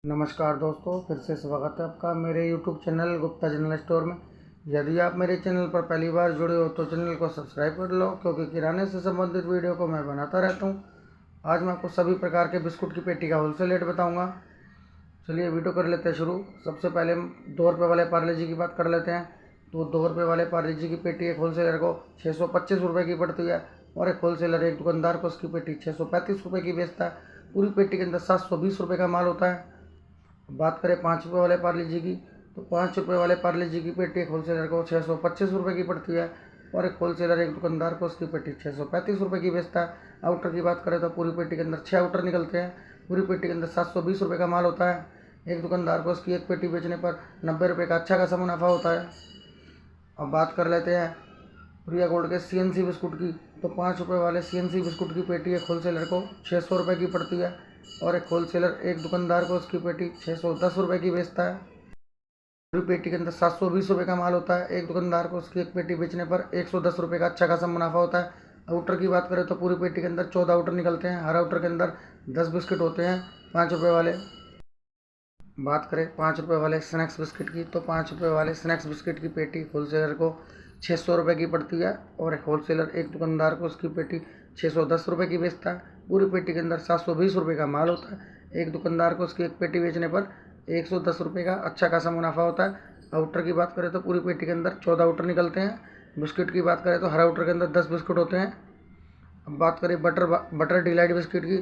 नमस्कार दोस्तों, फिर से स्वागत है आपका मेरे YouTube channel Gupta general store में। यदि आप मेरे चैनल पर पहली बार जुड़े हो तो चैनल को सब्सक्राइब कर लो, क्योंकि किराने से संबंधित वीडियो को मैं बनाता रहता हूं। आज मैं आपको सभी प्रकार के बिस्कुट की पेटी का होलसेल रेट बताऊंगा। चलिए वीडियो कर लेते हैं शुरू। सबसे पहले हम 2 रुपये वाले पार्ले जी की बात कर लेते हैं। तो 2 रुपये वाले पार्ले जी की पेटी एक होलसेलर को 625 रुपये की पड़ती है, और एक होलसेलर एक दुकानदार को उसकी पेटी 635 रुपये की बेचता है। पूरी पेटी के अंदर 720 रुपये का माल होता है। बात करें 5 रुपये वाले पार्ले जी की, तो 5 रुपये वाले पार्ले जी की पेटी एक होलसेलर को 625 रुपये की पड़ती है, और एक होलसेलर एक दुकानदार को उसकी पेटी 635 रुपये की बेचता है। आउटर की बात करें तो पूरी पेटी के अंदर 6 आउटर निकलते हैं। पूरी पेटी के अंदर 720 रुपये का माल होता है। एक दुकानदार को उसकी एक पेटी बेचने पर 90 रुपये का अच्छा खासा मुनाफा होता है। अब बात कर लेते हैं प्रिया गोल्ड के CNC बिस्कुट की। तो 5 रुपये वाले CNC बिस्कुट की पेटी एक होलसेलर को 600 रुपये की पड़ती है, और एक होलसेलर एक दुकानदार को उसकी पेटी 610 रुपये की बेचता है। पूरी पेटी के अंदर 720 रुपये का माल होता है। एक दुकानदार को उसकी एक पेटी बेचने पर 110 रुपये का अच्छा खासा मुनाफा होता है। आउटर की बात करें तो पूरी पेटी के अंदर 14 आउटर निकलते हैं। हर आउटर के अंदर 10 बिस्किट होते हैं 5 रुपये वाले। बात करें 5 रुपये वाले स्नैक्स बिस्किट की, तो 5 रुपये वाले स्नैक्स बिस्किट की पेटी होलसेलर को 600 रुपये की पड़ती है, और एक होलसेलर एक दुकानदार को उसकी पेटी 610 रुपये की बेचता है। पूरी पेटी के अंदर 720 रुपये का माल होता है। एक दुकानदार को उसकी एक पेटी बेचने पर 110 रुपये का अच्छा खासा मुनाफा होता है। आउटर की बात करें तो पूरी पेटी के अंदर 14 आउटर निकलते हैं। बिस्किट की बात करें तो हर आउटर के अंदर 10 बिस्कुट होते हैं। अब बात करें बटर डिलाइट बिस्किट की।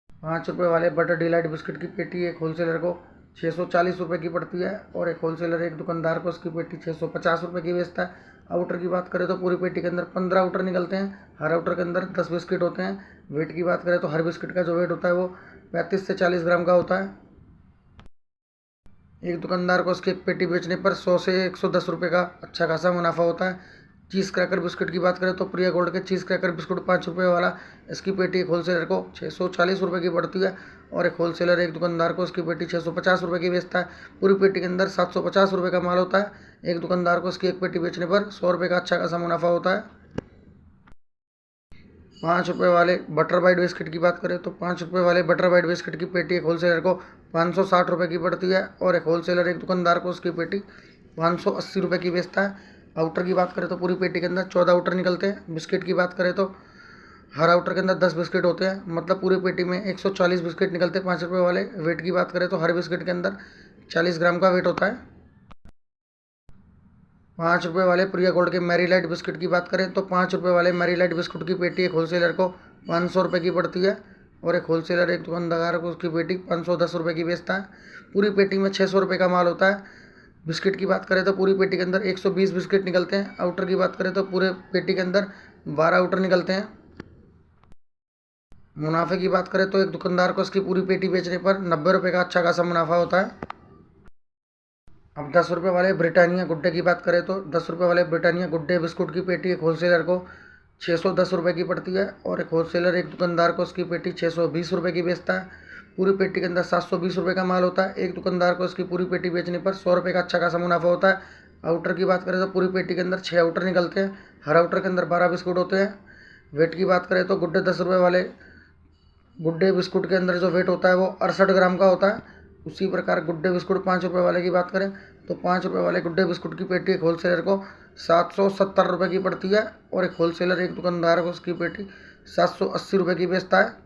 5 रुपये वाले बटर डिलाइट बिस्किट की पेटी एक होलसेलर को 640 रुपये की पड़ती है, और एक होलसेलर एक दुकानदार को उसकी पेटी 650 रुपये की बेचता है। आउटर की बात करें तो पूरी पेटी के अंदर 15 आउटर निकलते हैं। हर आउटर के अंदर 10 बिस्किट होते हैं। वेट की बात करें तो हर बिस्किट का जो वेट होता है वो 35 से 40 ग्राम का होता है। एक दुकानदार को उसकी एक पेटी बेचने पर 100 से 110 रुपये का अच्छा खासा मुनाफा होता है। चीज़ क्रैकर बिस्कुट की बात करें तो प्रिया गोल्ड के चीज़ क्रैकर बिस्कुट 5 रुपये वाला, इसकी पेटी एक होलसेलर को 640 रुपये की पड़ती है, और एक होलसेलर एक दुकानदार को उसकी पेटी 650 रुपये की बेचता है। पूरी पेटी के अंदर 750 रुपये का माल होता है। एक दुकानदार को उसकी एक पेटी बेचने पर 100 रुपये का अच्छा खासा मुनाफा होता है। 5 रुपये वाले बटर बाइट बिस्किट की बात करें तो 5 रुपये वाले बटर बाइट बिस्किट की पेटी एक होलसेलर को 560 रुपये की पड़ती है, और एक होलसेलर एक दुकानदार को उसकी पेटी 580 रुपये की बेचता है। आउटर की बात करें तो पूरी पेटी के अंदर 14 आउटर निकलते हैं। बिस्किट की बात करें तो हर आउटर के अंदर 10 बिस्किट होते हैं, मतलब पूरी पेटी में 140 बिस्किट निकलते हैं 5 रुपये वाले। वेट की बात करें तो हर बिस्किट के अंदर 40 ग्राम का वेट होता है। 5 रुपये वाले प्रिया गोल्ड के मैरी लाइट बिस्किट की बात करें तो 5 रुपये वाले मैरी लाइट बिस्कुट की पेटी एक होलसेलर को 500 रुपये की पड़ती है, और एक होलसेलर एक दुकानदार को उसकी पेटी 510 रुपये की बेचता है। पूरी पेटी में 600 रुपये का माल होता है। बिस्किट की बात करें तो पूरी पेटी के अंदर 120 बिस्किट निकलते हैं। आउटर की बात करें तो पूरे पेटी के अंदर 12 आउटर निकलते हैं। मुनाफे की बात करें तो एक दुकानदार को उसकी पूरी पेटी बेचने पर 90 रुपये का अच्छा खासा मुनाफा होता है। अब 10 रुपये वाले ब्रिटानिया गुड्डे की बात करें तो 10 रुपये वाले ब्रिटानिया गुड्डे बिस्कुट की पेटी एक होलसेलर को 610 रुपये की पड़ती है, और एक होलसेलर एक दुकानदार को उसकी पेटी 620 रुपये की बेचता है। पूरी पेटी के अंदर 720 रुपये का माल होता है। एक दुकानदार को उसकी पूरी पेटी बेचने पर 100 रुपये का अच्छा खासा मुनाफा होता है। आउटर की बात करें तो पूरी पेटी के अंदर 6 आउटर निकलते हैं। हर आउटर के अंदर 12 बिस्कुट होते हैं। वेट की बात करें तो गुड्डे 10 रुपये वाले गुड्डे बिस्कुट के अंदर जो वेट होता है वो 68 ग्राम का होता है। उसी प्रकार गुड्डे बिस्कुट 5 रुपये वाले की बात करें तो 5 रुपये वाले गुड्डे बिस्कुट की पेटी एक होलसेलर को 770 रुपये की पड़ती है, और एक होलसेलर एक दुकानदार को उसकी पेटी 780 रुपये की बेचता है।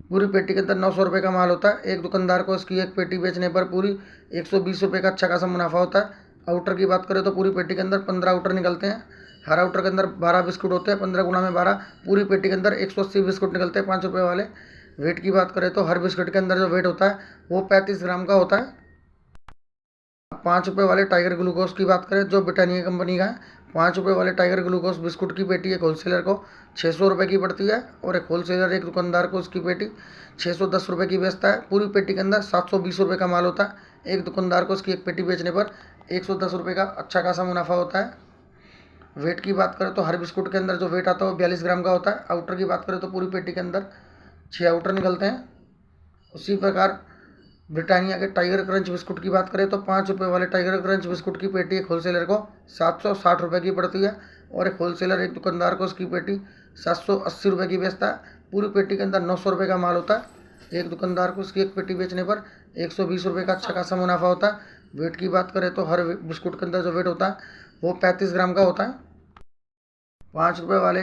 पूरी पेटी के अंदर 900 रुपये का माल होता है। एक दुकानदार को इसकी एक पेटी बेचने पर पूरी 120 रुपये का अच्छा खासा मुनाफा होता है। आउटर की बात करें तो पूरी पेटी के अंदर 15 आउटर निकलते हैं। हर आउटर के अंदर 12 बिस्कुट होते हैं। 15 गुणा में 12, पूरी पेटी के अंदर 180 बिस्कुट निकलते हैं 5 रुपये वाले। वेट की बात करें तो हर बिस्कुट के अंदर जो वेट होता है वो 35 ग्राम का होता है। 5 रुपये वाले टाइगर ग्लूकोज की बात करें जो ब्रिटानिया कंपनी का है। 5 रुपये वाले टाइगर ग्लूकोज बिस्कुट की पेटी एक होलसेलर को 600 रुपये की पड़ती है, और एक होलसेलर एक दुकानदार को उसकी पेटी 610 रुपये की बेचता है। पूरी पेटी के अंदर 720 रुपये का माल होता है। एक दुकानदार को उसकी एक पेटी बेचने पर 110 रुपये का अच्छा खासा मुनाफा होता है। वेट की बात करें तो हर बिस्कुट के अंदर जो वेट आता है वो 42 ग्राम का होता है। आउटर की बात करें तो पूरी पेटी के अंदर 6 आउटर निकलते हैं। उसी प्रकार ब्रिटानिया के टाइगर क्रंच बिस्कुट की बात करें तो 5 रुपये वाले टाइगर क्रंच बिस्कुट की पेटी एक होलसेलर को 760 रुपये की पड़ती है, और एक होलसेलर एक दुकानदार को उसकी पेटी 780 रुपये की बेचता है। पूरी पेटी के अंदर 900 रुपये का माल होता है। एक दुकानदार को उसकी एक पेटी बेचने पर 120 रुपये का अच्छा खासा मुनाफा होता है। वेट की बात करें तो हर बिस्कुट के अंदर जो वेट होता है वो 35 ग्राम का होता है। 5 रुपये वाले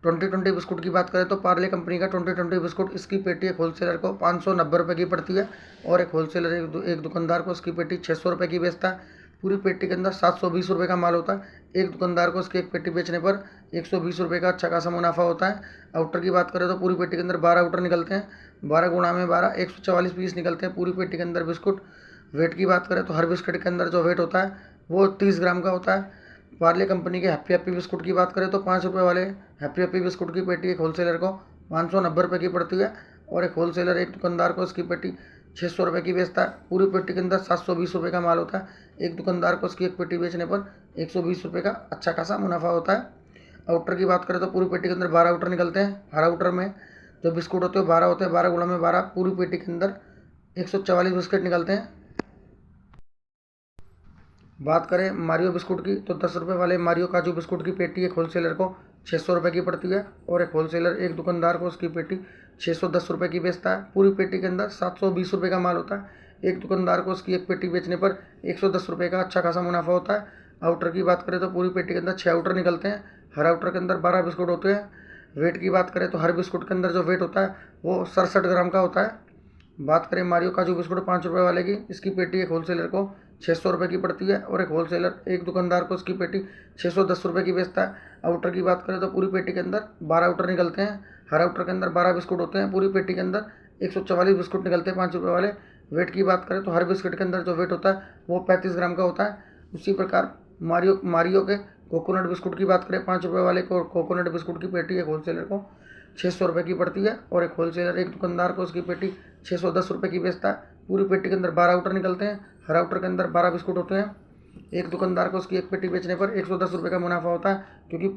2020 बिस्कुट की बात करें तो पार्ले कंपनी का 2020 बिस्कुट इसकी पेटी एक होलसेलर को 590 रुपये की पड़ती है और एक होलसेलर एक दुकानदार को उसकी पेटी 600 रुपये की बेचता है। पूरी पेटी के अंदर 720 रुपये का माल होता है। एक दुकानदार को उसकी एक पेटी बेचने पर 120 रुपये का अच्छा खासा मुनाफा होता है। आउटर की बात करें तो पूरी पेटी के अंदर 12 आउटर निकलते हैं। 12 गुणा में 12 144 पीस निकलते हैं पूरी पेटी के अंदर बिस्कुट। वेट की बात करें तो हर बिस्किट के अंदर जो वेट होता है वो 30 ग्राम का होता है। पार्ले कंपनी के हैप्पी हैप्पी बिस्कुट की बात करें तो 5 रुपये वाले हैप्पी हैप्पी बिस्कुट की पेटी एक होलसेलर को 590 रुपये की पड़ती है और एक होलसेलर एक दुकानदार को उसकी पेटी 600 रुपये की बेचता है। पूरी पेटी के अंदर 720 रुपये का माल होता है। एक दुकानदार को उसकी एक पेटी बेचने पर 120 रुपये का अच्छा खासा मुनाफा होता है। आउटर की बात करें तो पूरी पेटी के अंदर 12 आउटर निकलते हैं। हर आउटर में जो बिस्कुट होते हैं 12 होते हैं। 12 गुणा में 12 पूरी पेटी के अंदर 144 बिस्किट निकलते हैं। बात करें मारियो बिस्कुट की तो 10 रुपये वाले मारियो काजू बिस्कुट की पेटी एक होलसेलर को 600 रुपये की पड़ती है और एक होलसेलर एक दुकानदार को उसकी पेटी 610 रुपये की बेचता है। पूरी पेटी के अंदर 720 रुपये का माल होता है। एक दुकानदार को उसकी एक पेटी बेचने पर 110 रुपये का अच्छा खासा मुनाफा होता है। आउटर की बात करें तो पूरी पेटी के अंदर 6 आउटर निकलते हैं। हर आउटर के अंदर 12 बिस्कुट होते हैं। वेट की बात करें तो हर बिस्कुट के अंदर जो वेट होता है वो 67 ग्राम का होता है। बात करें मारियो काजू बिस्कुट 5 रुपये वाले की, इसकी पेटी एक होलसेलर को 600 रुपये की पड़ती है और एक होलसेलर एक दुकानदार को उसकी पेटी 610 रुपये की बेचता है। आउटर की बात करें तो पूरी पेटी के अंदर 12 आउटर निकलते हैं। हर आउटर के अंदर 12 बिस्कुट होते हैं। पूरी पेटी के अंदर 144 बिस्कुट निकलते हैं 5 रुपये वाले। वेट की बात करें तो हर बिस्किट के अंदर जो वेट होता है वो 35 ग्राम का होता है। उसी प्रकार मारियो के कोकोनट बिस्कुट की बात करें 5 रुपये वाले कोकोनट बिस्कुट की पेटी एक होलसेलर को 600 रुपये की पड़ती है और एक होलसेलर एक दुकानदार को उसकी पेटी 610 रुपये की बेचता है। पूरी पेटी के अंदर 12 आउटर निकलते हैं। हर आउटर के अंदर 12 बिस्कुट होते हैं। एक दुकानदार को उसकी एक पेटी बेचने पर 110 रुपये का मुनाफा होता है क्योंकि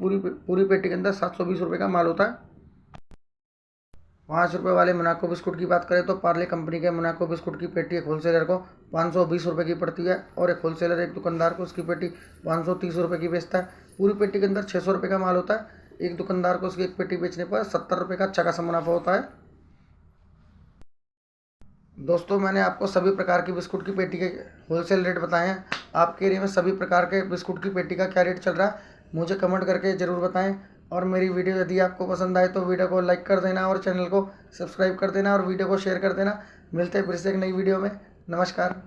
पूरी पेटी के अंदर 720 रुपये का माल होता है। 5 रुपये वाले मोनाको बिस्कुट की बात करें तो पार्ले कंपनी के मोनाको बिस्कुट की पेटी एक होलसेलर को 520 रुपये की पड़ती है और एक होलसेलर एक दुकानदार को उसकी पेटी 530 रुपये की बेचता है। पूरी पेटी के अंदर 600 रुपये का माल होता है। एक दुकानदार को उसकी एक पेटी बेचने पर 70 रुपये का अच्छा खासा मुनाफा होता है। दोस्तों मैंने आपको सभी प्रकार की बिस्कुट की पेटी के होलसेल रेट बताए हैं। आपके एरिया में सभी प्रकार के बिस्कुट की पेटी का क्या रेट चल रहा है मुझे कमेंट करके ज़रूर बताएं। और मेरी वीडियो यदि आपको पसंद आए तो वीडियो को लाइक कर देना और चैनल को सब्सक्राइब कर देना और वीडियो को शेयर कर देना। मिलते हैं फिर से एक नई वीडियो में। नमस्कार।